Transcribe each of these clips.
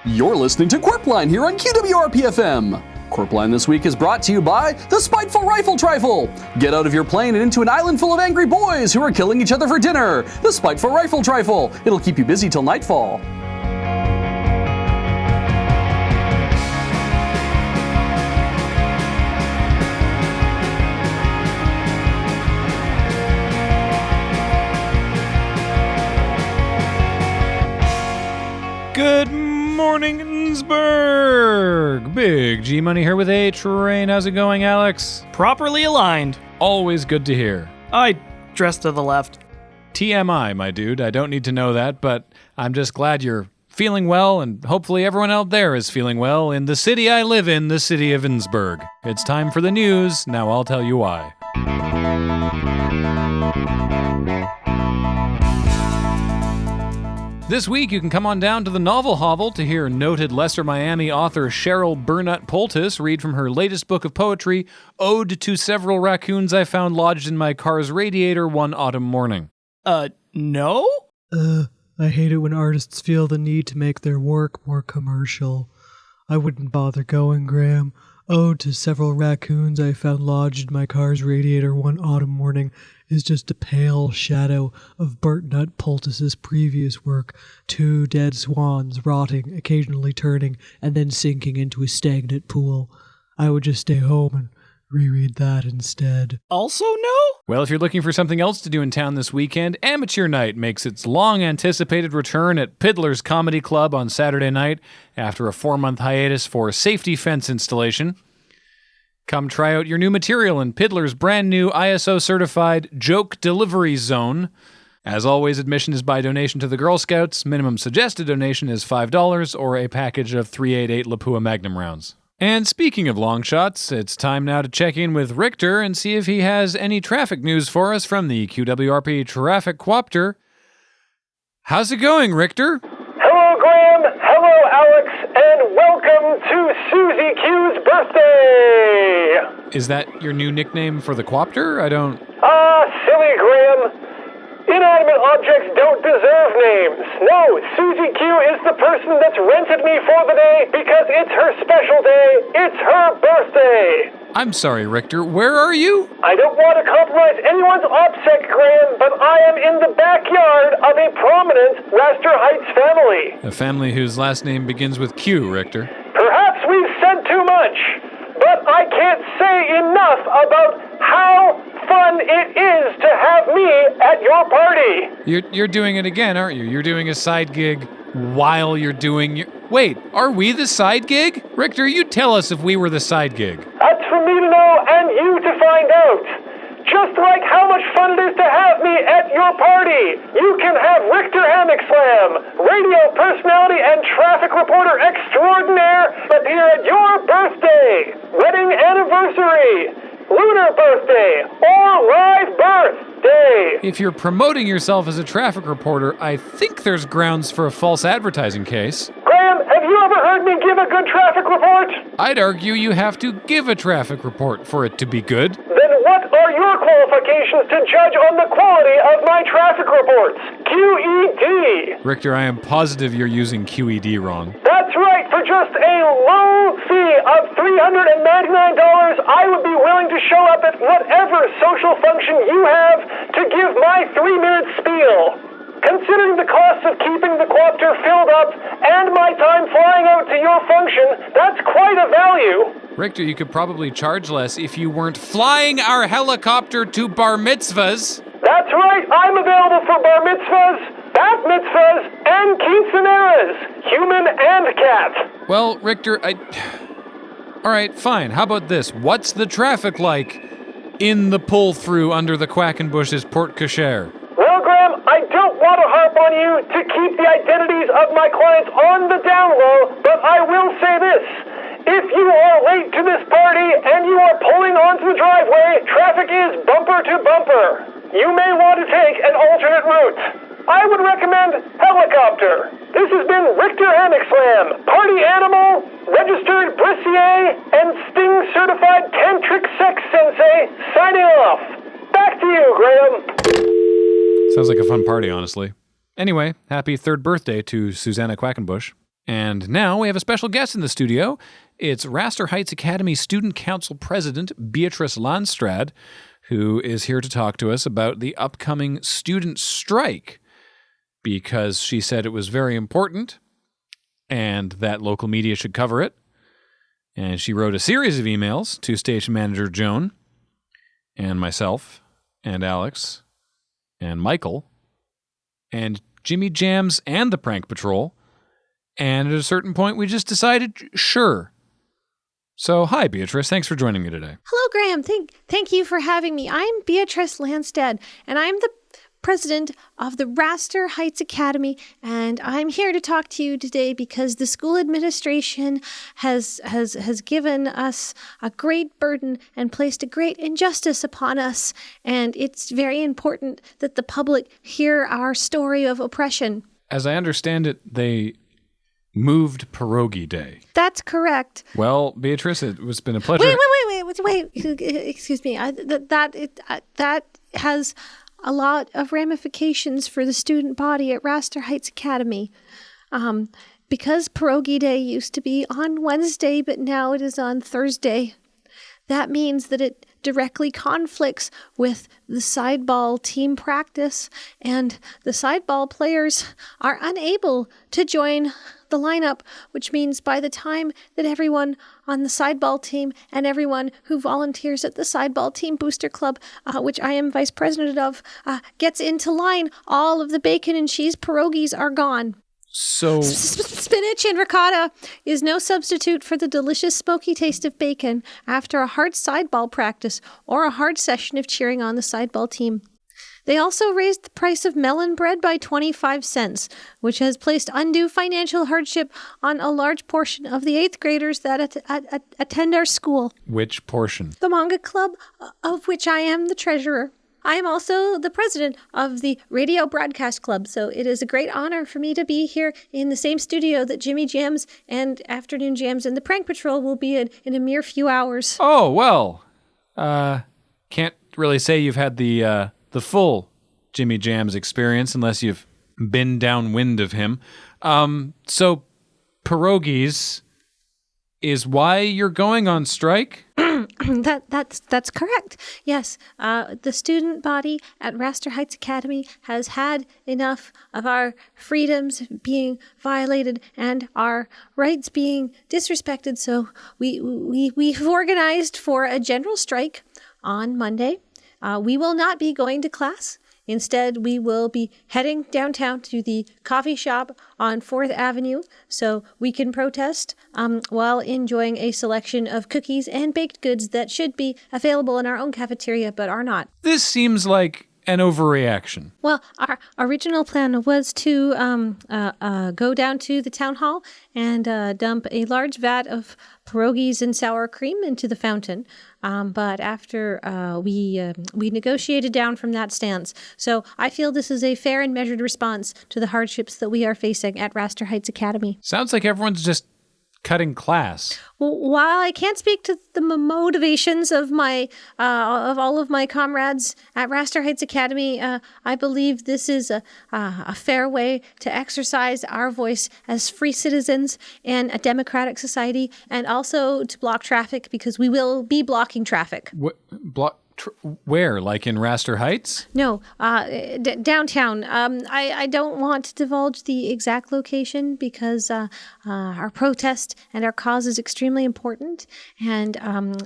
You're listening to Qwerpline here on QWRP-FM. Qwerpline this week is brought to you by the Spiteful Rifle Trifle. Get out of your plane and into an island full of angry boys who are killing each other for dinner. The Spiteful Rifle Trifle. It'll keep you busy till nightfall. Good morning, Innsbruck! Big G Money here with A Train. How's it going, Alex? Properly aligned. Always good to hear. I dress to the left. TMI, my dude. I don't need to know that, but I'm just glad you're feeling well, and hopefully everyone out there is feeling well in the city I live in, the city of Innsbruck. It's time for the news. Now I'll tell you why. This week, you can come on down to the Novel Hovel to hear noted Leicester, Miami author Cheryl Burnett Poultice read from her latest book of poetry, Ode to Several Raccoons I Found Lodged in My Car's Radiator One Autumn Morning. No? I hate it when artists feel the need to make their work more commercial. I wouldn't bother going, Graham. Ode to Several Raccoons I Found Lodged in My Car's Radiator One Autumn Morning is just a pale shadow of Burnett Poultice's previous work, two dead swans rotting, occasionally turning, and then sinking into a stagnant pool. I would just stay home and reread that instead. Also no? Well, if you're looking for something else to do in town this weekend, Amateur Night makes its long-anticipated return at Piddler's Comedy Club on Saturday night after a 4-month hiatus for safety fence installation. Come try out your new material in Piddler's brand new ISO-certified Joke Delivery Zone. As always, admission is by donation to the Girl Scouts. Minimum suggested donation is $5 or a package of 388 Lapua Magnum rounds. And speaking of long shots, it's time now to check in with Richter and see if he has any traffic news for us from the QWRP Traffic Quopter. How's it going, Richter? Hello, Graham. Hello, Alex. And welcome to Susie Q's birthday. Is that your new nickname for the Quopter? Silly Graham. Inanimate objects don't deserve names. No, Susie Q is the person that's rented me for the day because it's her special day. It's her birthday. I'm sorry, Richter. Where are you? I don't want to compromise anyone's OPSEC, Graham, but I am in the backyard of a prominent Raster Heights family. A family whose last name begins with Q, Richter. Perhaps we've said too much, but I can't say enough about how fun it is to have me at your party. You're doing it again, aren't you? You're doing a side gig while you're doing your... Wait, are we the side gig? Richter, you tell us if we were the side gig. That's for me to know and you to find out. Just like how much fun it is to have me at your party. You can have Richter Hammock Slam, radio personality and traffic reporter extraordinaire, appear at your birthday, wedding anniversary, lunar birthday, or live birthday. If you're promoting yourself as a traffic reporter, I think there's grounds for a false advertising case. Graham, have you ever heard me give a good traffic report? I'd argue you have to give a traffic report for it to be good. Then what are your qualifications to judge on the quality of my traffic reports? QED. Richter, I am positive you're using QED wrong. That's right. For just a low fee of $399, I would be willing to show up at whatever social function you have to give my 3-minute spiel. Considering the cost of keeping the Quopter filled up and my time flying out to your function, that's quite a value. Richter, you could probably charge less if you weren't flying our helicopter to bar mitzvahs. That's right. I'm available for bar mitzvahs, bat mitzvahs, and quinceaneras, human and cat. Well, Richter, All right, fine. How about this? What's the traffic like in the pull-through under the Quackenbush's Port Cochere? Well, Graham, I don't want to harp on you to keep the identities of my clients on the down low, but I will say this. If you are late to this party and you are pulling onto the driveway, traffic is bumper to bumper. You may want to take an alternate route. I would recommend helicopter. This has been Richter Hammock Slam, party animal, registered Brissier, and Sting-certified tantric sex sensei, signing off. Back to you, Graham. Sounds like a fun party, honestly. Anyway, happy 3rd birthday to Susanna Quackenbush. And now we have a special guest in the studio. It's Raster Heights Academy Student Council President Beatrice Landstrad, who is here to talk to us about the upcoming student strike, because she said it was very important and that local media should cover it. And she wrote a series of emails to station manager Joan and myself and Alex and Michael and Jimmy Jams and the Prank Patrol. And at a certain point, we just decided, sure. So, hi, Beatrice. Thanks for joining me today. Hello, Graham. Thank you for having me. I'm Beatrice Landstad, and I'm the president of the Raster Heights Academy, and I'm here to talk to you today because the school administration has given us a great burden and placed a great injustice upon us, and it's very important that the public hear our story of oppression. As I understand it, they moved Pierogi Day. That's correct. Well, Beatrice, it's been a pleasure. Wait. Excuse me. That has a lot of ramifications for the student body at Raster Heights Academy. Because Pierogi Day used to be on Wednesday, but now it is on Thursday. That means that it directly conflicts with the sideball team practice, and the sideball players are unable to join the lineup, which means by the time that everyone on the sideball team and everyone who volunteers at the sideball team booster club, which I am vice president of, gets into line, all of the bacon and cheese pierogies are gone. So Spinach and ricotta is no substitute for the delicious smoky taste of bacon after a hard sideball practice or a hard session of cheering on the sideball team. They also raised the price of melon bread by 25 cents, which has placed undue financial hardship on a large portion of the 8th graders that attend our school. which portion? The manga club, of which I am the treasurer. I am also the president of the Radio Broadcast Club, so it is a great honor for me to be here in the same studio that Jimmy Jams and Afternoon Jams and the Prank Patrol will be in a mere few hours. Oh, well, can't really say you've had the full Jimmy Jams experience unless you've been downwind of him. So pierogies is why you're going on strike? That's correct. Yes, the student body at Raster Heights Academy has had enough of our freedoms being violated and our rights being disrespected. So we've organized for a general strike on Monday. We will not be going to class. Instead, we will be heading downtown to the coffee shop on 4th Avenue so we can protest while enjoying a selection of cookies and baked goods that should be available in our own cafeteria but are not. This seems like an overreaction. Well, our original plan was to go down to the town hall and dump a large vat of pierogies and sour cream into the fountain. But after we negotiated down from that stance. So I feel this is a fair and measured response to the hardships that we are facing at Raster Heights Academy. Sounds like everyone's just cutting class. Well, while I can't speak to the motivations of all of my comrades at Raster Heights Academy, I believe this is a fair way to exercise our voice as free citizens in a democratic society, and also to block traffic because we will be blocking traffic. Where? Like in Raster Heights? No, downtown. I don't want to divulge the exact location because our protest and our cause is extremely important, and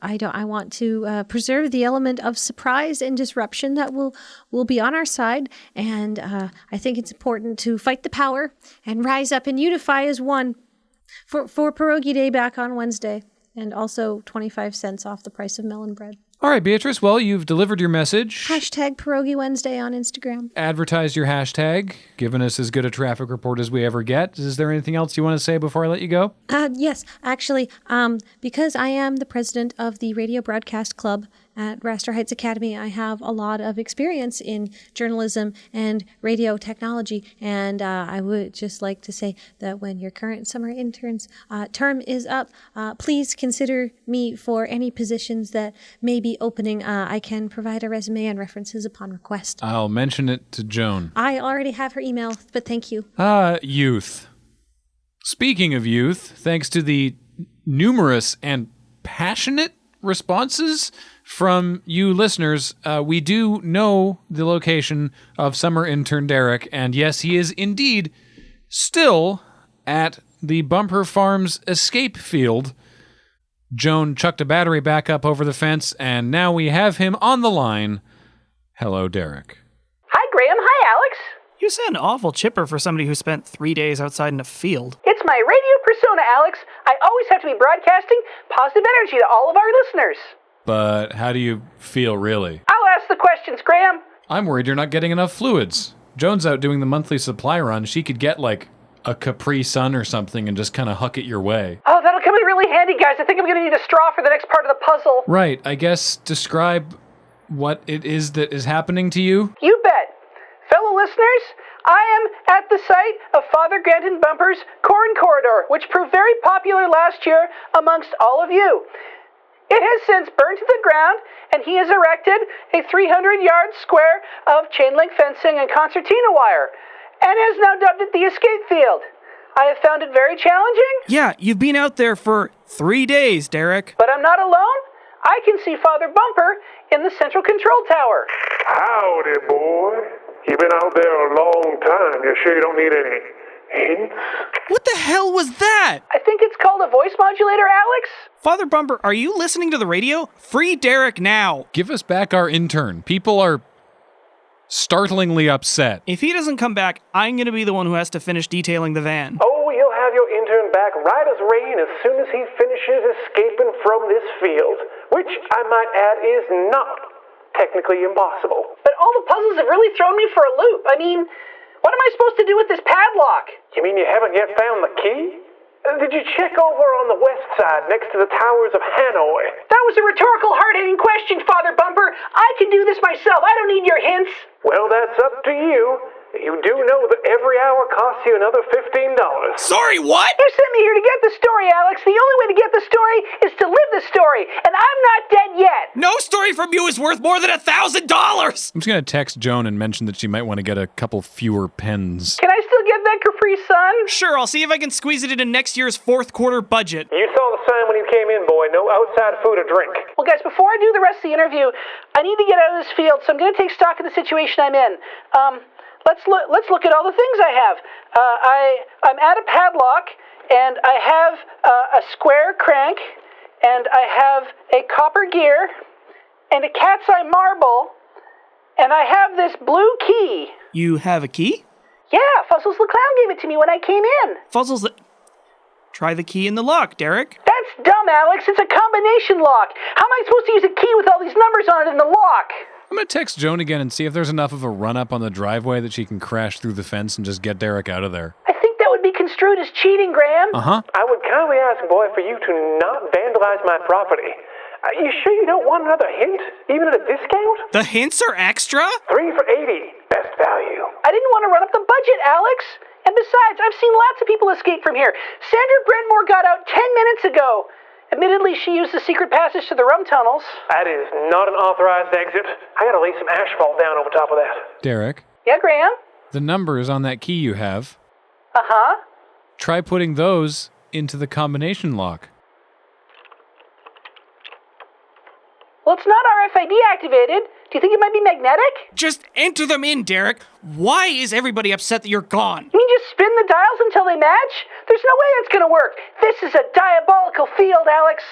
I want to preserve the element of surprise and disruption that will be on our side, and I think it's important to fight the power and rise up and unify as one for Pierogi Day back on Wednesday, and also 25 cents off the price of melon bread. All right, Beatrice. Well, you've delivered your message. Hashtag Pierogi Wednesday on Instagram. Advertised your hashtag, given us as good a traffic report as we ever get. Is there anything else you want to say before I let you go? Yes, actually, because I am the president of the Radio Broadcast Club at Raster Heights Academy, I have a lot of experience in journalism and radio technology, and I would just like to say that when your current summer intern's term is up, please consider me for any positions that may be opening. I can provide a resume and references upon request. I'll mention it to Joan. I already have her email, but thank you. Youth. Speaking of youth, thanks to the numerous and passionate responses from you listeners, we do know the location of summer intern Derek, and yes, he is indeed still at the Bumper Farms escape field. Joan chucked a battery back up over the fence, and now we have him on the line. Hello, Derek. Hi, Graham. Hi, Alex. You sound awful chipper for somebody who spent 3 days outside in a field. It's my radio persona, Alex. I always have to be broadcasting positive energy to all of our listeners. But how do you feel, really? I'll ask the questions, Graham. I'm worried you're not getting enough fluids. Joan's out doing the monthly supply run. She could get, like, a Capri Sun or something and just kind of huck it your way. Oh, that'll come in really handy, guys. I think I'm going to need a straw for the next part of the puzzle. Right. I guess describe what it is that is happening to you. You bet. Fellow listeners, I am at the site of Father Granton Bumper's Corn Corridor, which proved very popular last year amongst all of you. It has since burned to the ground, and he has erected a 300-yard square of chain-link fencing and concertina wire, and has now dubbed it the escape field. I have found it very challenging. Yeah, you've been out there for 3 days, Derek. But I'm not alone. I can see Father Bumper in the central control tower. Howdy, boy. You've been out there a long time. You sure you don't need any hints? What the hell was that? I think it's called a voice modulator, Alex. Father Bumper, are you listening to the radio? Free Derek now. Give us back our intern. People are startlingly upset. If he doesn't come back, I'm going to be the one who has to finish detailing the van. Oh, you'll have your intern back right as rain as soon as he finishes escaping from this field, which, I might add, is not technically impossible. But all the puzzles have really thrown me for a loop. I mean, what am I supposed to do with this padlock? You mean you haven't yet found the key? Did you check over on the west side next to the towers of Hanoi? That was a rhetorical, hard-hitting question, Father Bumper. I can do this myself. I don't need your hints. Well, that's up to you. You do know that every hour costs you another $15. Sorry, what? You sent me here to get the story, Alex. The only way to get the story is to live the story, and I'm not dead yet. No story from you is worth more than $1,000. I'm just going to text Joan and mention that she might want to get a couple fewer pens. Can I still get that Capri Sun? Sure, I'll see if I can squeeze it into next year's fourth quarter budget. You saw the sign when you came in, boy. No outside food or drink. Well, guys, before I do the rest of the interview, I need to get out of this field, so I'm going to take stock of the situation I'm in. Let's look at all the things I have. I'm at a padlock, and I have a square crank, and I have a copper gear, and a cat's eye marble, and I have this blue key. You have a key? Yeah, Fuzzles the Clown gave it to me when I came in. Fuzzles the... Try the key in the lock, Derek. That's dumb, Alex. It's a combination lock. How am I supposed to use a key with all these numbers on it in the lock? I'm going to text Joan again and see if there's enough of a run-up on the driveway that she can crash through the fence and just get Derek out of there. I think that would be construed as cheating, Graham. Uh-huh. I would kindly ask, boy, for you to not vandalize my property. You sure you don't want another hint, even at a discount? The hints are extra? 3 for $80. Best value. I didn't want to run up the budget, Alex. And besides, I've seen lots of people escape from here. Sandra Brentmore got out 10 minutes ago. Admittedly, she used the secret passage to the rum tunnels. That is not an authorized exit. I gotta lay some asphalt down over top of that. Derek? Yeah, Graham? The numbers on that key you have. Uh-huh. Try putting those into the combination lock. Well, it's not RFID activated. Do you think it might be magnetic? Just enter them in, Derek. Why is everybody upset that you're gone? You mean just spin the dials until they match? There's no way that's gonna work. This is a diabolical field, Alex.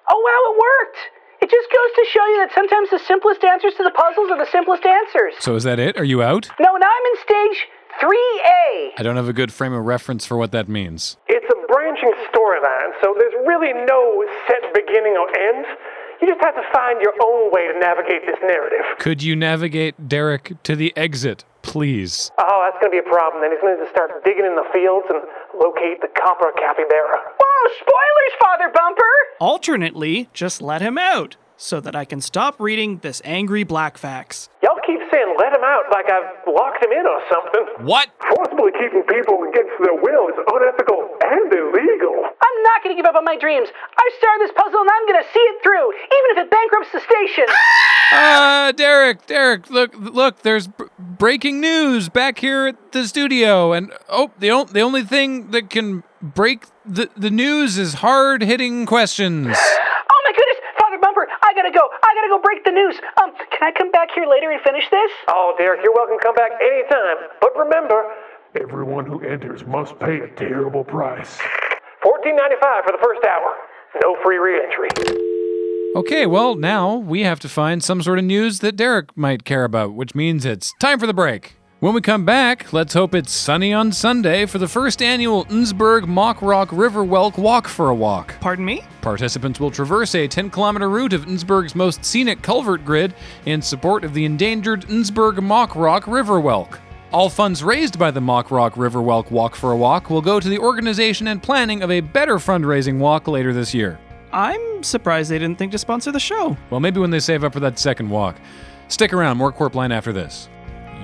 Oh, wow, it worked. It just goes to show you that sometimes the simplest answers to the puzzles are the simplest answers. So is that it? Are you out? No, now I'm in stage 3A. I don't have a good frame of reference for what that means. It's a branching storyline, so there's really no set beginning or end. You just have to find your own way to navigate this narrative. Could you navigate Derek to the exit, please? Oh, that's going to be a problem. Then he's going to have to start digging in the fields and locate the copper capybara. Whoa, spoilers, Father Bumper! Alternately, just let him out, so that I can stop reading this angry black fax. Y'all keep saying let him out like I've locked him in or something. What? Forcibly keeping people against their will is unethical and illegal. I'm not going to give up on my dreams. I started this puzzle and I'm going to see it through, even if it bankrupts the station. Derek, look, there's breaking news back here at the studio. And, the only thing that can break the news is hard-hitting questions. Oh my goodness, Father Bumper, I gotta go break the news. Can I come back here later and finish this? Oh, Derek, you're welcome to come back anytime. But remember, everyone who enters must pay a terrible price. $14.95 for the first hour. No free re-entry. Okay, well, now we have to find some sort of news that Derek might care about, which means it's time for the break. When we come back, let's hope it's sunny on Sunday for the first annual Innsbruck Mock Rock River Welk Walk for a Walk. Pardon me? Participants will traverse a 10-kilometer route of Innsbruck's most scenic culvert grid in support of the endangered Innsbruck Mock Rock River Welk. All funds raised by the Mock Rock River Welk Walk for a Walk will go to the organization and planning of a better fundraising walk later this year. I'm surprised they didn't think to sponsor the show. Well, maybe when they save up for that second walk. Stick around, more Qwerpline after this.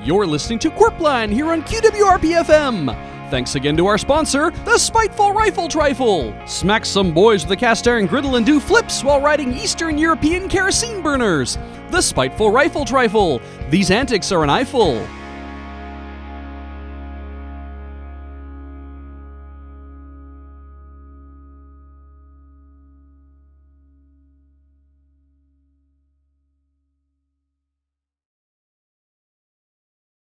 You're listening to Qwerpline here on QWRP-FM. Thanks again to our sponsor, the Spiteful Rifle Trifle. Smack some boys with a cast iron griddle and do flips while riding Eastern European kerosene burners. The Spiteful Rifle Trifle. These antics are an eyeful.